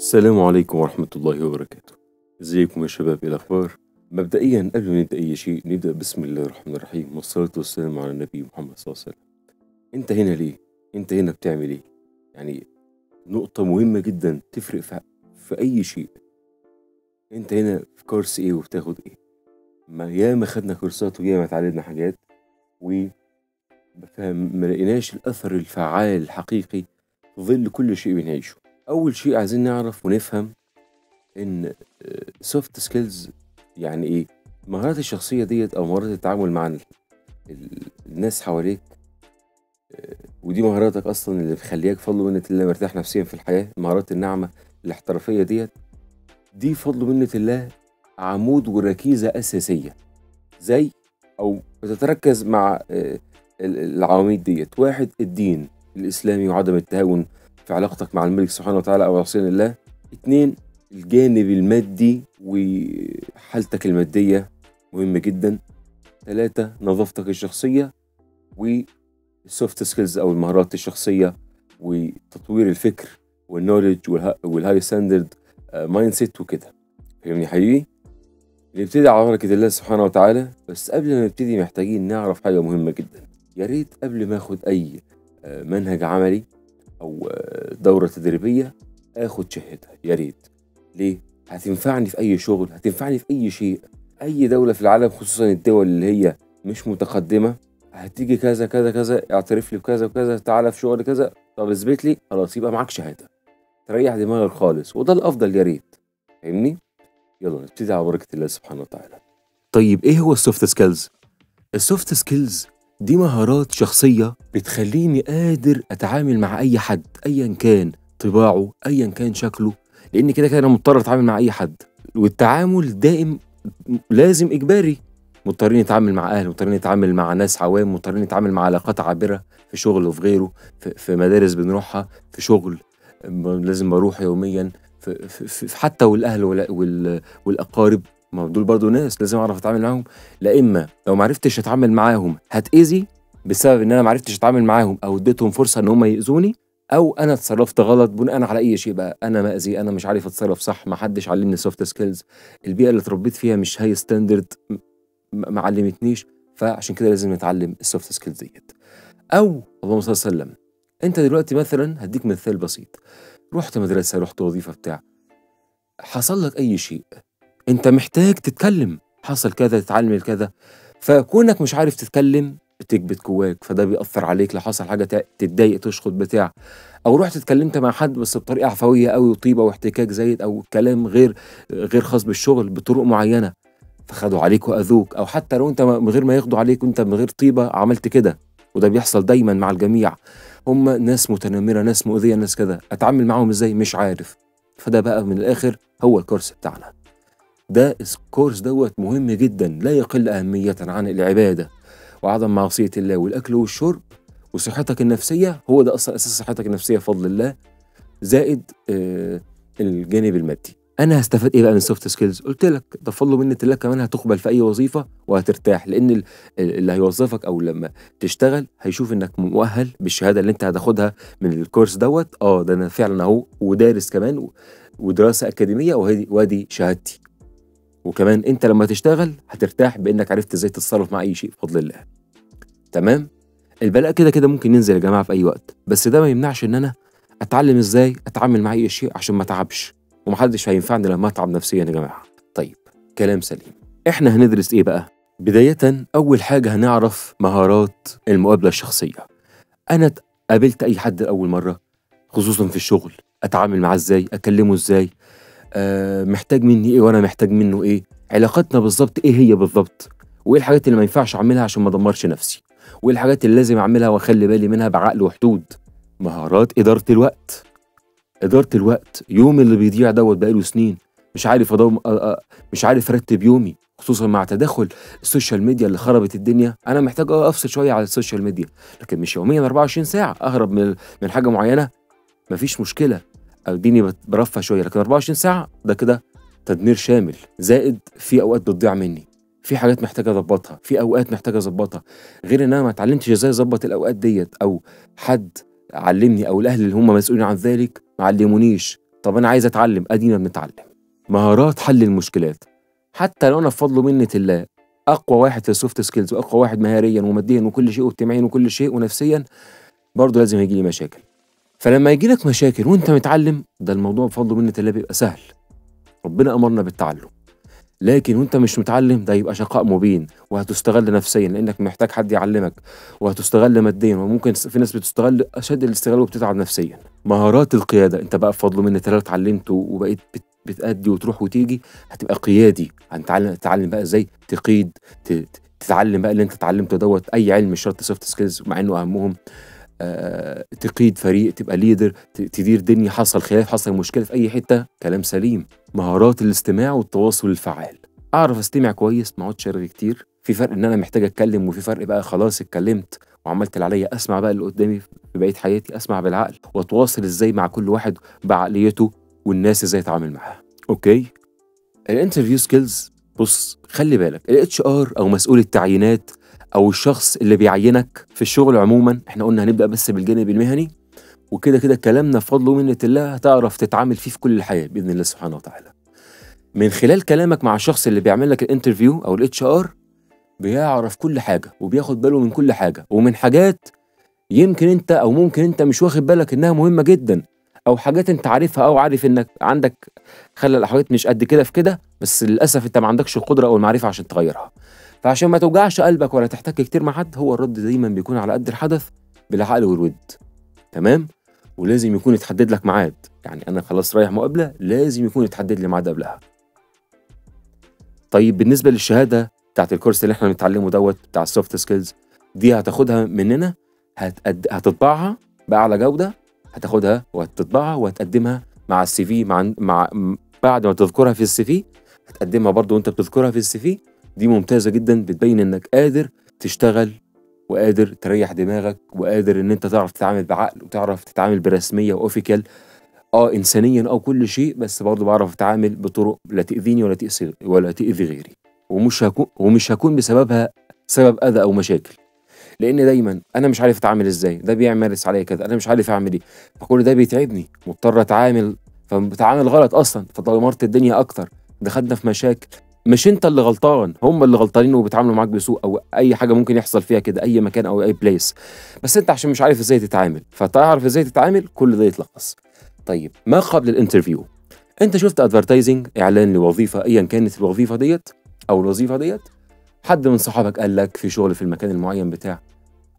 السلام عليكم ورحمة الله وبركاته. ازيكم يا شباب؟ ايه الأخبار؟ مبدئيا قبل ما نبدأ أي شيء نبدأ بسم الله الرحمن الرحيم والصلاة والسلام على النبي محمد صلى الله عليه وسلم. انت هنا ليه؟ انت هنا بتعمل ايه؟ يعني نقطة مهمة جدا تفرق في أي شيء. انت هنا في كورس ايه وبتاخد ايه؟ ياما خدنا كورسات وياما اتعلمنا حاجات وما لقيناش الأثر الفعال الحقيقي في ظل كل شيء بنعيشه. أول شيء عايزين نعرف ونفهم ان سوفت سكيلز يعني ايه. المهارات الشخصيه ديت او مهارات التعامل مع الناس حواليك، ودي مهاراتك اصلا اللي بتخليك فضل منة الله مرتاح نفسيا في الحياه. المهارات الناعمه الاحترافيه دي فضل منة الله عمود وركيزه اساسيه، زي او بتتركز مع العواميد ديت. واحد، الدين الاسلامي وعدم التهاون في علاقتك مع الملك سبحانه وتعالى او عصيان الله. اتنين، الجانب المادي وحالتك المادية مهمة جدا. 3، نظافتك الشخصية والسوفت سكيلز أو المهارات الشخصية وتطوير الفكر والنولج والهاي ستاندرد مايند سيت وكده. فاهمني حبيبي؟ نبتدي على بركة الله سبحانه وتعالى. بس قبل ما نبتدي محتاجين نعرف حاجة مهمة جدا. يا ريت قبل ما اخد أي منهج عملي أو دورة تدريبية اخد شهادة، يا ريت. ليه؟ هتنفعني في أي شغل، هتنفعني في أي شيء. أي دولة في العالم خصوصا الدول اللي هي مش متقدمة هتيجي كذا كذا كذا، اعترف لي بكذا وكذا، تعالى في شغل كذا، طب اثبت لي، خلاص يبقى معاك شهادة، تريح دماغك خالص، وده الأفضل. يا ريت. فاهمني؟ يلا نبتدي على بركة الله سبحانه وتعالى. طيب إيه هو السوفت سكيلز؟ السوفت سكيلز دي مهارات شخصية بتخليني قادر أتعامل مع أي حد أيا كان طباعه، أيا كان شكله، لأن كده كده أنا مضطر أتعامل مع أي حد، والتعامل دائم لازم إجباري. مضطرين نتعامل مع أهل، مضطرين نتعامل مع ناس عوام، مضطرين نتعامل مع علاقات عابرة في شغل وفي غيره، في مدارس بنروحها، في شغل لازم بروح يوميا، في حتى والأهل والأقارب، ما دول برضو ناس لازم أعرف أتعامل معاهم. لا إما لو معرفتش أتعامل معاهم هتأذي بسبب إن أنا معرفتش أتعامل معاهم أو اديتهم فرصة إن هم يأذوني، او انا اتصرفت غلط بناء على اي شيء بقى، انا مأذي، انا مش عارف اتصرف صح، ما حدش علمني سوفت سكيلز، البيئه اللي اتربيت فيها مش هاي ستاندرد، ما علمتنيش، فعشان كده لازم نتعلم السوفت سكيلز ديت. او اللهم صل وسلم، انت دلوقتي مثلا هديك مثال بسيط، رحت مدرسه، رحت وظيفه بتاع، حصل لك اي شيء انت محتاج تتكلم، حصل كذا تتعلم كذا، فكونك مش عارف تتكلم بتكبت جواك، فده بيأثر عليك. لو حصل حاجه تتضايق، تشخط بتاع، او رحت اتكلمت مع حد بس بطريقه عفويه قوي وطيبه واحتكاك زايد، او كلام غير خاص بالشغل بطرق معينه، فخدوا عليك واذوك، او حتى لو انت من غير ما ياخدوا عليك وانت من غير طيبه عملت كده، وده بيحصل دايما مع الجميع. هم ناس متنمره، ناس مؤذيه، ناس كده، اتعامل معاهم ازاي؟ مش عارف. فده بقى من الاخر هو الكورس بتاعنا. ده الكورس دوت مهم جدا، لا يقل اهميه عن العباده وعدم معصيه الله والاكل والشرب وصحتك النفسيه. هو ده اصلا اساس صحتك النفسيه بفضل الله، زائد الجانب المادي. انا هستفاد ايه بقى من السوفت سكيلز؟ قلت لك ده فضل منة الله، كمان هتقبل في اي وظيفه وهترتاح، لان اللي هيوظفك او لما تشتغل هيشوف انك مؤهل بالشهاده اللي انت هتاخدها من الكورس دوت. ده انا فعلا اهو، ودارس كمان ودراسه اكاديميه، وادي شهادتي. وكمان انت لما تشتغل هترتاح بانك عرفت ازاي تتصرف مع اي شيء بفضل الله. تمام؟ البلاء كده كده ممكن ينزل يا جماعه في اي وقت، بس ده ما يمنعش ان انا اتعلم ازاي اتعامل مع اي شيء عشان ما اتعبش، ومحدش هينفعني لما اتعب نفسيا يا جماعه. طيب، كلام سليم. احنا هندرس ايه بقى؟ بدايه اول حاجه هنعرف مهارات المقابله الشخصيه. انا قابلت اي حد لاول مره، خصوصا في الشغل، اتعامل معاه ازاي، اكلمه ازاي، محتاج مني ايه وانا محتاج منه ايه، علاقتنا بالظبط ايه هي بالظبط، وايه الحاجات اللي ما ينفعش اعملها عشان ما ادمرش نفسي، وايه الحاجات اللي لازم اعملها واخلي بالي منها بعقل وحدود. مهارات اداره الوقت. اداره الوقت، يوم اللي بيضيع دوت بقاله سنين، مش عارف مش عارف ارتب يومي، خصوصا مع تدخل السوشيال ميديا اللي خربت الدنيا. انا محتاج افصل شويه على السوشيال ميديا، لكن مش يوميا 24 ساعه اهرب من حاجه معينه. مفيش مشكله، اديني برفه شويه، لكن 24 ساعه ده كده تدمير شامل. زائد في اوقات بتضيع مني، في حاجات محتاجه اظبطها، في اوقات محتاجه اظبطها، غير ان انا ما اتعلمتش ازاي اظبط الاوقات ديت، او حد علمني، او الاهل اللي هم مسؤولين عن ذلك ما علمونيش طب انا عايز اتعلم، ادينا بنتعلم. مهارات حل المشكلات. حتى لو انا بفضل منة الله اقوى واحد في السوفت سكيلز واقوى واحد مهاريا وماديا وكل شيء واجتماعيا وكل شيء ونفسيا، برضه لازم هيجي لي مشاكل. فلما يجي لك مشاكل وانت متعلم، ده الموضوع بفضل منة الله بيبقى سهل. ربنا امرنا بالتعلم. لكن وانت مش متعلم، ده يبقى شقاء مبين، وهتستغل نفسيا لانك محتاج حد يعلمك، وهتستغل ماديا، وممكن في ناس بتستغل اشد الاستغلال وبتتعب نفسيا. مهارات القياده، انت بقى بفضل منة الله اتعلمت وبقيت بتأدي وتروح وتيجي، هتبقى قيادي. هتتعلم بقى ازاي تقيد، تتعلم بقى اللي انت اتعلمته دوت، اي علم مش شرط سوفت سكيلز مع انه اهمهم. تقيد فريق، تبقى ليدر، تدير دنيا، حصل خلاف، حصل مشكله في اي حته، كلام سليم. مهارات الاستماع والتواصل الفعال، اعرف استمع كويس، ما اقعدش ارغي كتير. في فرق ان انا محتاج اتكلم، وفي فرق بقى خلاص اتكلمت وعملت اللي عليا، اسمع بقى اللي قدامي في بقيه حياتي، اسمع بالعقل، واتواصل ازاي مع كل واحد بعقليته، والناس ازاي اتعامل معاها. اوكي. الانترفيو سكيلز، بص خلي بالك، الاتش ار او مسؤول التعيينات او الشخص اللي بيعينك في الشغل عموما، احنا قلنا هنبدا بس بالجانب المهني، وكده كده كلامنا بفضل ومنة الله هتعرف تتعامل فيه في كل الحياه باذن الله سبحانه وتعالى. من خلال كلامك مع الشخص اللي بيعمل لك الانترفيو او الاتش ار، بيعرف كل حاجه وبياخد باله من كل حاجه، ومن حاجات يمكن انت او ممكن انت مش واخد بالك انها مهمه جدا، او حاجات انت عارفها او عارف انك عندك خلل الحاجات مش قد كده في كده، بس للاسف انت ما عندكش القدره او المعرفه عشان تغيرها. فعشان ما توجعش قلبك ولا تحتك كتير مع حد، هو الرد دايما بيكون على قد الحدث بالعقل والود. تمام. ولازم يكون يتحدد لك ميعاد، يعني انا خلاص رايح مقابله، لازم يكون يتحدد لي ميعاد قبلها. طيب بالنسبه للشهاده بتاعت الكورس اللي احنا بنتعلمه دوت بتاع السوفت سكيلز، دي هتاخدها مننا، هتطبعها باعلى جوده، هتاخدها وهتطبعها وهتقدمها مع السي في، بعد ما تذكرها في السي في هتقدمها برضو وانت بتذكرها في السي في. دي ممتازه جدا، بتبين انك قادر تشتغل وقادر تريح دماغك وقادر ان انت تعرف تتعامل بعقل وتعرف تتعامل برسميه واوفيكال، انسانيا او كل شيء، بس برضو بعرف اتعامل بطرق لا تاذيني ولا تاذي غيري، ومش هكون بسببها سبب اذى او مشاكل. لان دايما انا مش عارف اتعامل ازاي، ده بيمارس عليا كذا، انا مش عارف اعمل ايه، فكل ده بيتعبني، مضطر اتعامل، فبتعامل غلط اصلا، فدمرت الدنيا اكتر، دخلنا في مشاكل. مش انت اللي غلطان، هم اللي غلطانين وبيتعاملوا معاك بسوء، او اي حاجه ممكن يحصل فيها كده، اي مكان او اي بليس، بس انت عشان مش عارف ازاي تتعامل، فتعرف ازاي تتعامل كل ده يتلخص. طيب ما قبل الانترفيو، انت شفت ادفرتايزنج، اعلان لوظيفه ايا كانت الوظيفه ديت او الوظيفه ديت، حد من صحابك قال لك في شغل في المكان المعين بتاع،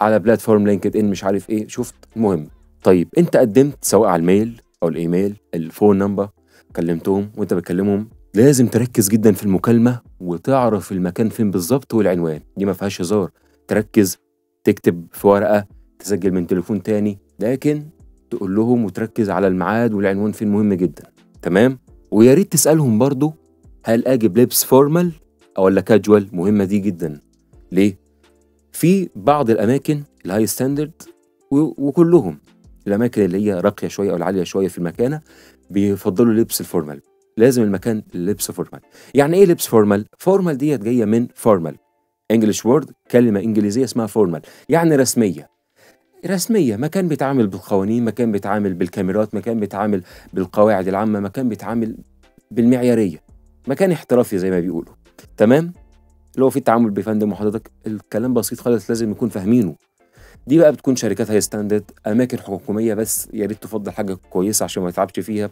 على بلاتفورم لينكد ان مش عارف ايه، شفت، المهم. طيب انت قدمت سواء على الميل او الايميل، الفون نمبر، كلمتهم، وانت بتكلمهم لازم تركز جدا في المكالمه وتعرف المكان فين بالظبط والعنوان، دي ما فيهاش هزار. تركز، تكتب في ورقه، تسجل من تليفون تاني، لكن تقول لهم وتركز على الميعاد والعنوان فين، مهم جدا. تمام. ويا ريت تسالهم برضو هل اجيب لبس فورمال او ولا كاجوال، مهمه دي جدا. ليه؟ في بعض الاماكن الهاي ستاندرد وكلهم الاماكن اللي هي راقيه شويه او العاليه شويه في المكانه بيفضلوا لبس الفورمال، لازم المكان لبس فورمال. يعني ايه لبس فورمال؟ فورمال ديت جايه من فورمال، انجلش وورد، كلمه انجليزيه اسمها فورمال، يعني رسميه. مكان بيتعامل بالقوانين، مكان بيتعامل بالكاميرات، مكان بيتعامل بالقواعد العامه، مكان بيتعامل بالمعياريه، مكان احترافي زي ما بيقولوا. تمام. لو في التعامل بفندم وحضرتك، الكلام بسيط خالص لازم نكون فاهمينه. دي بقى بتكون شركات هاي ستاندرد، اماكن حكوميه، بس يا ريت تفضل حاجه كويسه عشان ما يتعبش فيها.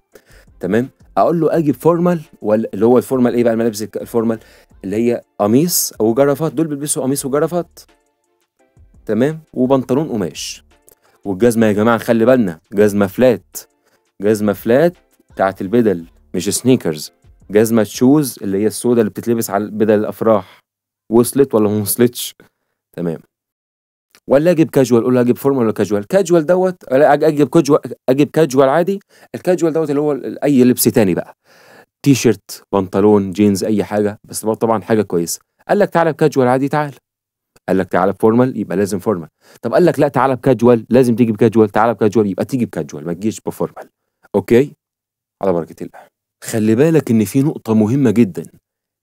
تمام. اقول له اجيب فورمال، ولا اللي هو الفورمال ايه بقى، الملابس الفورمال اللي هي قميص او جرافات، دول بيلبسوا قميص وجرافات، تمام، وبنطلون قماش، والجزمه يا جماعه خلي بالنا، جزمه فلات بتاعت البدل، مش سنيكرز، جزمه شوز اللي هي السودا اللي بتتلبس على بدل الافراح. وصلت ولا ما وصلتش؟ تمام. ولا اجيب كاجوال، قول له اجيب فورمال ولا كاجوال؟ كاجوال دوت، اجيب كاجوال عادي. الكاجوال دوت اللي هو اي لبس تاني بقى، تي شيرت، بنطلون، جينز، اي حاجه، بس طبعا حاجه كويسه. قال لك تعالى بكاجوال عادي، تعال. قال لك تعالى بفورمال، يبقى لازم فورمال. طب قال لك لا تعالى بكاجوال، لازم تيجي بكاجوال، تعالى بكاجوال، يبقى تيجي بكاجوال، ما تجيش بفورمال. اوكي، على بركه الله. خلي بالك ان في نقطه مهمه جدا،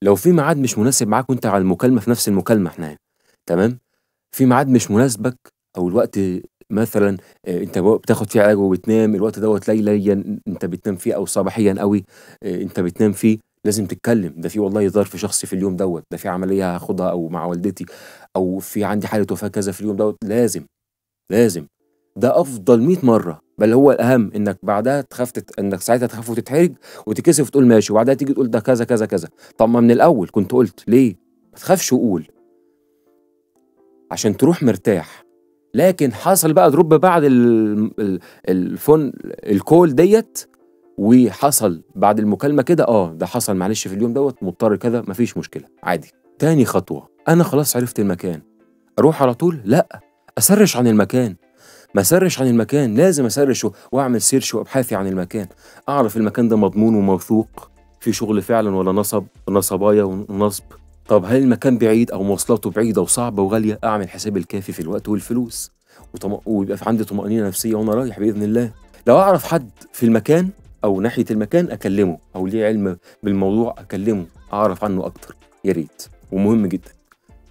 لو في ميعاد مش مناسب معاك وانت على المكالمه، في نفس المكالمه احنا، تمام، في ميعاد مش مناسبك او الوقت مثلا انت بتاخد فيه علاج وبتنام، الوقت دوت ليليا انت بتنام فيه او صباحيا قوي انت بتنام فيه، لازم تتكلم. ده في والله ظرف شخصي في اليوم دوت، ده في عمليه هاخدها او مع والدتي، او في عندي حاله وفاه كذا في اليوم دوت، لازم. ده افضل 100 مره، بل هو الاهم انك بعدها تخاف انك ساعتها تخاف وتتحرج وتكسف وتقول ماشي، وبعدها تيجي تقول ده كذا كذا كذا. طب ما من الاول كنت قلت ليه؟ ما تخافش وقول عشان تروح مرتاح. لكن حصل بقى دروب بعد الفون الكول ديت، وحصل بعد المكالمه كده ده حصل معلش في اليوم دوت مضطر كذا، مفيش مشكله عادي. تاني خطوه، انا خلاص عرفت المكان، اروح على طول؟ لا، اسرش عن المكان. ما اسرش عن المكان، لازم اسرش واعمل سيرش وابحاثي عن المكان، اعرف المكان ده مضمون وموثوق، في شغل فعلا ولا نصبايا ونصب. طب هل المكان بعيد او مواصلاته بعيده وصعبه وغاليه؟ اعمل حساب الكافي في الوقت والفلوس، ويبقى في عندي طمأنينة نفسية وانا رايح بإذن الله. لو اعرف حد في المكان او ناحية المكان اكلمه، او ليه علم بالموضوع اكلمه اعرف عنه اكتر، يا ريت، ومهم جدا.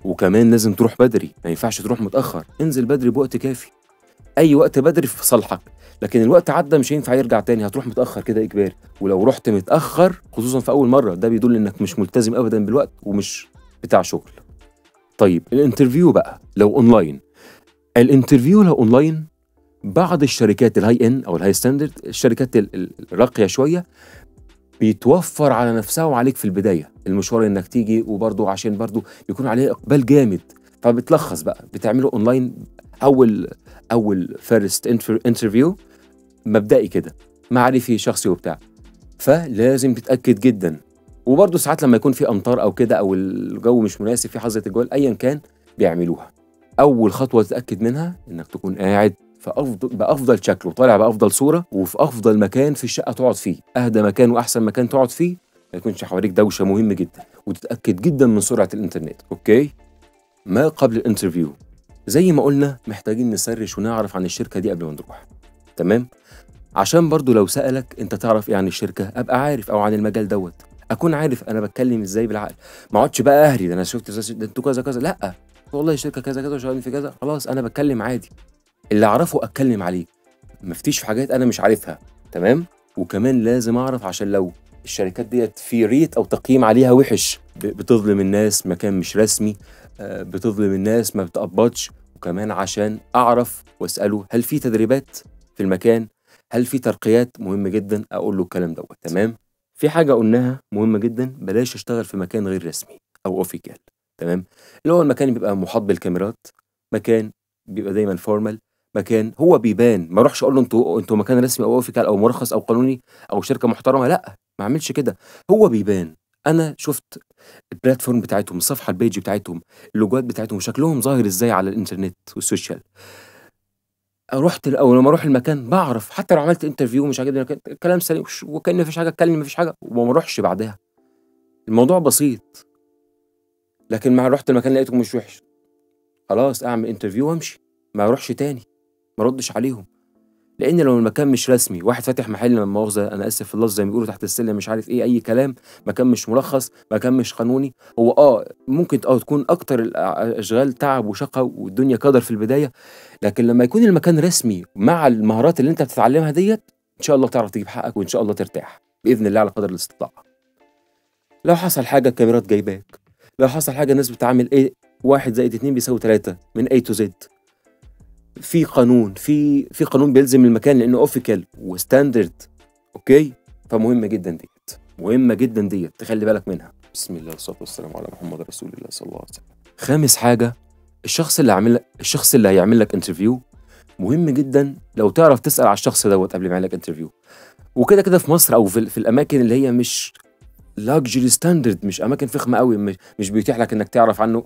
وكمان لازم تروح بدري، ما ينفعش تروح متأخر، انزل بدري بوقت كافي. اي وقت بدري في صالحك، لكن الوقت عدى مش هينفع يرجع تاني، هتروح متأخر كده اجباري. ولو رحت متأخر خصوصا في اول مرة، ده بيدل انك مش ملتزم ابدا بالوقت ومش بتاع شغل. طيب الانترفيو بقى لو اونلاين، الانترفيو لو اونلاين بعض الشركات الهاي ان او الهاي ستاندرد، الشركات الراقيه شويه، بيتوفر على نفسها وعليك في البدايه المشوار انك تيجي، وبرضه عشان برضه يكون عليه اقبال جامد، فبتلخص بقى بتعمله اونلاين. اول فيرست انترفيو مبدئي كده، معرفي شخصي وبتاع، فلازم تتاكد جدا. وبرضه ساعات لما يكون في امطار او كده، او الجو مش مناسب في حظة الجوال ايا كان بيعملوها. اول خطوه تتاكد منها انك تكون قاعد في بافضل شكل، وطالع بافضل صوره، وفي افضل مكان في الشقه تقعد فيه، اهدى مكان واحسن مكان تقعد فيه، ما يكونش حواليك دوشه، مهم جدا. وتتاكد جدا من سرعه الانترنت. اوكي، ما قبل الانترفيو زي ما قلنا محتاجين نسرش ونعرف عن الشركه دي قبل ما نروح، تمام؟ عشان برضو لو سالك انت تعرف ايه عن الشركه، ابقى عارف، او عن المجال دوت اكون عارف انا بتكلم ازاي بالعقل، ما اقعدش بقى اهري، ده انا شفت ده انتوا كذا كذا، لا والله الشركه كذا كذا وشغالين في كذا، خلاص انا بتكلم عادي، اللي اعرفه اتكلم عليه، مفتيش في حاجات انا مش عارفها، تمام؟ وكمان لازم اعرف عشان لو الشركات ديت في ريت او تقييم عليها وحش، بتظلم الناس، مكان مش رسمي، بتظلم الناس، ما بتقبضش. وكمان عشان اعرف واساله هل في تدريبات في المكان، هل في ترقيات، مهم جدا اقول له الكلام دوت، تمام؟ في حاجه قلناها مهمه جدا، بلاش اشتغل في مكان غير رسمي او اوفيكال، تمام؟ اللي هو المكان بيبقى محاط بالكاميرات، مكان بيبقى دايما فورمال، مكان هو بيبان، ما اروحش اقول له انتوا مكان رسمي او اوفيكال او مرخص او قانوني او شركه محترمه، لا ما اعملش كده، هو بيبان. انا شفت البلاتفورم بتاعتهم، الصفحه البيج بتاعتهم، اللوجوات بتاعتهم، شكلهم ظاهر ازاي على الانترنت والسوشيال. رحت او لما اروح المكان بعرف، حتى لو عملت انترفيو مش عاجبني الكلام سليم وكان مفيش حاجه اتكلم، مفيش حاجه وما اروحش بعدها، الموضوع بسيط. لكن ما رحت المكان لقيته مش وحش، خلاص اعمل انترفيو وامشي، ما اروحش تاني، ما ردش عليهم. لان لو المكان مش رسمي، واحد فاتح محل لما مؤاخذه انا اسف في اللفظ زي ما بيقولوا تحت السلم مش عارف ايه اي كلام، مكان مش مرخص، مكان مش قانوني، هو ممكن تكون اكتر الاشغال تعب وشقه والدنيا قدر في البدايه، لكن لما يكون المكان رسمي مع المهارات اللي انت بتتعلمها ديت، ان شاء الله تعرف تجيب حقك، وان شاء الله ترتاح باذن الله على قدر الاستطاعه. لو حصل حاجه الكاميرات جايباك، لو حصل حاجه الناس بتعمل ايه، 1+2=3 من A to Z، في قانون، في قانون بيلزم المكان لانه اوفيكال وستاندرد. اوكي، فمهمه جدا ديت، مهمه جدا ديت، تخلي بالك منها. بسم الله والصلاه والسلام على محمد رسول الله صلى الله عليه وسلم. خامس حاجه، الشخص اللي هيعمل لك انترفيو مهم جدا لو تعرف تسال على الشخص دوت قبل ما يعمل لك انترفيو. وكده كده في مصر او في الاماكن اللي هي مش لاكجري ستاندرد، مش اماكن فخمه قوي، مش بيتيح لك انك تعرف عنه،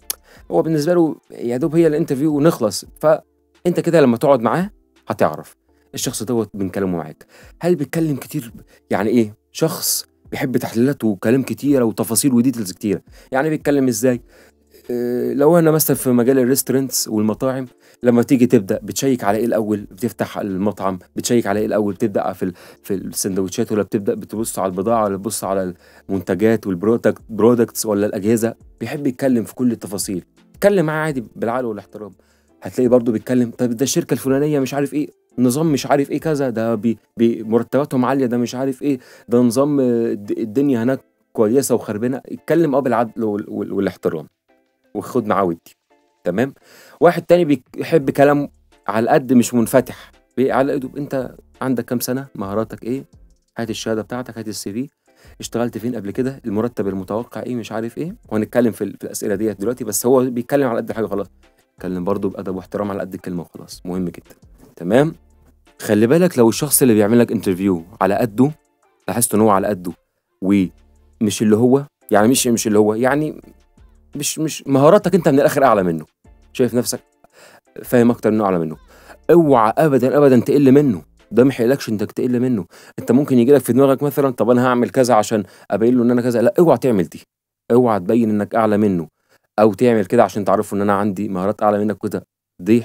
هو بالنسبه له يا دوب هي الانترفيو ونخلص. فانت كده لما تقعد معاه هتعرف الشخص دوت من كلامه معاك هل بيتكلم كتير، يعني ايه شخص بيحب تحليلات وكلام كتيره وتفاصيل وديتيلز كتيره، يعني بيتكلم ازاي. لو انا مثلا في مجال الريستورنتس والمطاعم، لما تيجي تبدا بتشيك على ايه الاول، بتفتح المطعم بتشيك على ايه الاول، بتبدا في السندوتشات، ولا بتبدا بتبص على البضاعه، ولا بتبص على المنتجات والبرودكتس، ولا الاجهزه، بيحب يتكلم في كل التفاصيل. اتكلم معاه عادي بالعقل والاحترام، هتلاقي برضه بيتكلم طب ده الشركه الفلانيه مش عارف ايه، نظام مش عارف ايه كذا، ده مرتباتهم عاليه، ده مش عارف ايه، ده نظام الدنيا هناك كويسه وخربانه. اتكلم بالعدل والاحترام وخد معاه ودي. تمام. واحد تاني بيحب كلام على قد، مش منفتح، على قده. انت عندك كام سنه، مهاراتك ايه، هات الشهاده بتاعتك، هات السي في، اشتغلت فين قبل كده، المرتب المتوقع ايه، مش عارف ايه. وهنتكلم في الاسئله ديت دلوقتي، بس هو بيتكلم على قد حاجه خلاص. اتكلم برضه بادب واحترام على قد الكلمه وخلاص، مهم جدا. تمام. خلي بالك لو الشخص اللي بيعمل لك انترفيو على قده، لاحظت ان هو على قده ومش اللي هو يعني مش اللي هو يعني مش مهاراتك انت من الاخر اعلى منه، شايف نفسك فاهم اكتر منه، اعلى منه، اوعى ابدا ابدا تقل منه. ده ما يحيلكش انك تقل منه. انت ممكن يجي لك في دماغك مثلا طب انا هعمل كذا عشان ابين له ان انا كذا، لا اوعى تعمل دي. اوعى تبين انك اعلى منه، او تعمل كده عشان تعرفوا ان انا عندي مهارات اعلى منك كده. دي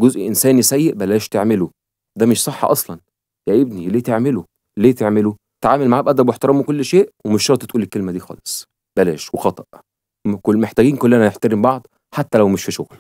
جزء انساني سيء، بلاش تعمله. ده مش صح اصلا يا ابني. ليه تعمله؟ ليه تعمله؟ تعامل معاه بادب واحترام وكل شيء، ومش شرط تقول الكلمه دي خالص. بلاش، وخطأ. محتاجين كلنا نحترم بعض حتى لو مش في شغل.